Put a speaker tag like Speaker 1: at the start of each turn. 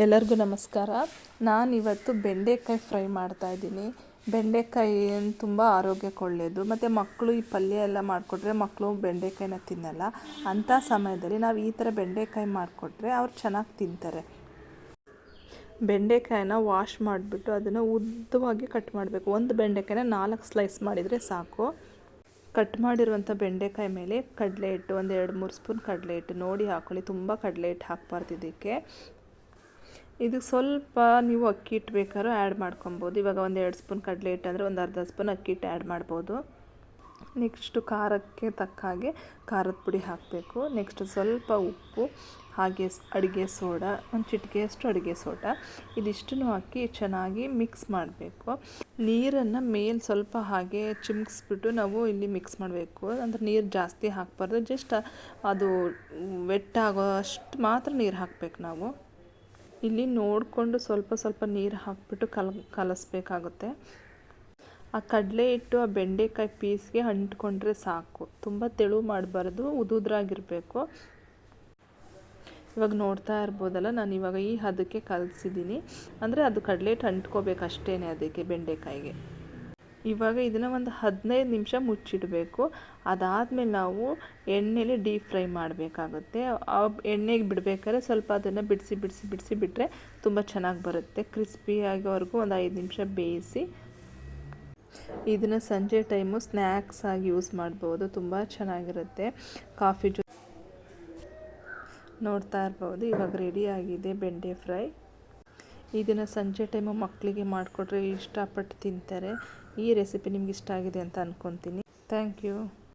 Speaker 1: ಎಲ್ಲರಿಗೂ ನಮಸ್ಕಾರ. ನಾನಿವತ್ತು ಬೆಂಡೆಕಾಯಿ ಫ್ರೈ ಮಾಡ್ತಾಯಿದ್ದೀನಿ. ಬೆಂಡೆಕಾಯಿ ತುಂಬ ಆರೋಗ್ಯಕ್ಕೆ ಒಳ್ಳೆಯದು. ಮತ್ತು ಮಕ್ಕಳು ಈ ಪಲ್ಯ ಎಲ್ಲ ಮಾಡಿಕೊಟ್ರೆ ಮಕ್ಕಳು ಬೆಂಡೆಕಾಯಿನ ತಿನ್ನಲ್ಲ. ಅಂಥ ಸಮಯದಲ್ಲಿ ನಾವು ಈ ಥರ ಬೆಂಡೆಕಾಯಿ ಮಾಡಿಕೊಟ್ರೆ ಅವ್ರು ಚೆನ್ನಾಗಿ ತಿಂತಾರೆ. ಬೆಂಡೆಕಾಯಿನ ವಾಶ್ ಮಾಡಿಬಿಟ್ಟು ಅದನ್ನು ಉದ್ದವಾಗಿ ಕಟ್ ಮಾಡಬೇಕು. ಒಂದು ಬೆಂಡೆಕಾಯಿನ 4 ಸ್ಲೈಸ್ ಮಾಡಿದರೆ ಸಾಕು. ಕಟ್ ಮಾಡಿರುವಂಥ ಬೆಂಡೆಕಾಯಿ ಮೇಲೆ ಕಡಲೆ ಹಿಟ್ಟು, ಒಂದು 2-3 ಸ್ಪೂನ್ ಕಡಲೆ ಹಿಟ್ಟು ನೋಡಿ ಹಾಕ್ಕೊಳ್ಳಿ. ತುಂಬ ಕಡಲೆ ಹಿಟ್ಟು ಹಾಕಬಾರ್ದು ಇದಕ್ಕೆ. ಇದಕ್ಕೆ ಸ್ವಲ್ಪ ನೀವು ಅಕ್ಕಿ ಹಿಟ್ಟು ಬೇಕಾದ್ರೂ ಆ್ಯಡ್ ಮಾಡ್ಕೊಬೋದು. ಇವಾಗ ಒಂದು 2 ಸ್ಪೂನ್ ಕಡಲೆ ಹಿಟ್ಟು ಅಂದರೆ ಒಂದು ಅರ್ಧ ಸ್ಪೂನ್ ಅಕ್ಕಿ ಹಿಟ್ಟು ಆ್ಯಡ್ ಮಾಡ್ಬೋದು. ನೆಕ್ಸ್ಟು ಖಾರಕ್ಕೆ ತಕ್ಕ ಹಾಗೆ ಖಾರದ ಪುಡಿ ಹಾಕಬೇಕು. ನೆಕ್ಸ್ಟ್ ಸ್ವಲ್ಪ ಉಪ್ಪು, ಹಾಗೆ ಅಡುಗೆ ಸೋಡಾ, ಒಂದು ಚಿಟಿಕೆಯಷ್ಟು ಅಡುಗೆ ಸೋಡಾ, ಇದಿಷ್ಟನ್ನು ಹಾಕಿ ಚೆನ್ನಾಗಿ ಮಿಕ್ಸ್ ಮಾಡಬೇಕು. ನೀರನ್ನು ಮೇಲೆ ಸ್ವಲ್ಪ ಹಾಗೆ ಚಿಮ್ಕಿಸ್ಬಿಟ್ಟು ನಾವು ಇಲ್ಲಿ ಮಿಕ್ಸ್ ಮಾಡಬೇಕು. ಅಂದರೆ ನೀರು ಜಾಸ್ತಿ ಹಾಕಬಾರ್ದು, ಜಸ್ಟ್ ಅದು ವೆಟ್ ಆಗೋ ಅಷ್ಟು ಮಾತ್ರ ನೀರು ಹಾಕಬೇಕು ನಾವು. ಇಲ್ಲಿ ನೋಡಿಕೊಂಡು ಸ್ವಲ್ಪ ಸ್ವಲ್ಪ ನೀರು ಹಾಕಿಬಿಟ್ಟು ಕಲಸಬೇಕಾಗುತ್ತೆ. ಆ ಕಡಲೆ ಹಿಟ್ಟು ಆ ಬೆಂಡೆಕಾಯಿ ಪೀಸ್ಗೆ ಅಂಟ್ಕೊಂಡ್ರೆ ಸಾಕು. ತುಂಬ ತೆಳು ಮಾಡಬಾರ್ದು, ಉದುದ್ರಾಗಿರಬೇಕು. ಇವಾಗ ನೋಡ್ತಾ ಇರ್ಬೋದಲ್ಲ, ನಾನು ಇವಾಗ ಈ ಹದಕ್ಕೆ ಕಲಸಿದ್ದೀನಿ. ಅಂದರೆ ಅದು ಕಡಲೆ ಹಿಟ್ಟು ಅಂಟ್ಕೋಬೇಕು ಅಷ್ಟೇ ಅದಕ್ಕೆ ಬೆಂಡೆಕಾಯಿಗೆ. ಇವಾಗ ಇದನ್ನು ಒಂದು 15 ನಿಮಿಷ ಮುಚ್ಚಿಡಬೇಕು. ಅದಾದಮೇಲೆ ನಾವು ಎಣ್ಣೆಲಿ ಡೀಪ್ ಫ್ರೈ ಮಾಡಬೇಕಾಗುತ್ತೆ. ಆ ಎಣ್ಣೆಗೆ ಬಿಡಬೇಕಾದ್ರೆ ಸ್ವಲ್ಪ ಅದನ್ನು ಬಿಡಿಸಿ ಬಿಟ್ಟರೆ ತುಂಬ ಚೆನ್ನಾಗಿ ಬರುತ್ತೆ. ಕ್ರಿಸ್ಪಿ ಆಗೋವರೆಗೂ ಒಂದು 5 ನಿಮಿಷ ಬೇಯಿಸಿ. ಇದನ್ನು ಸಂಜೆ ಟೈಮು ಸ್ನ್ಯಾಕ್ಸ್ ಆಗಿ ಯೂಸ್ ಮಾಡ್ಬೋದು, ತುಂಬ ಚೆನ್ನಾಗಿರುತ್ತೆ. ಕಾಫಿ ನೋಡ್ತಾ ಇರ್ಬೋದು, ಇವಾಗ ರೆಡಿಯಾಗಿದೆ ಬೆಂಡೆ ಫ್ರೈ. ಇದನ್ನು ಸಂಜೆ ಟೈಮು ಮಕ್ಕಳಿಗೆ ಮಾಡಿಕೊಟ್ರೆ ಇಷ್ಟಪಟ್ಟು ತಿಂತಾರೆ. ಈ ರೆಸಿಪಿ ನಿಮ್ಗೆ ಇಷ್ಟ ಆಗಿದೆ ಅಂತ ಅಂದ್ಕೊತೀನಿ. Thank you.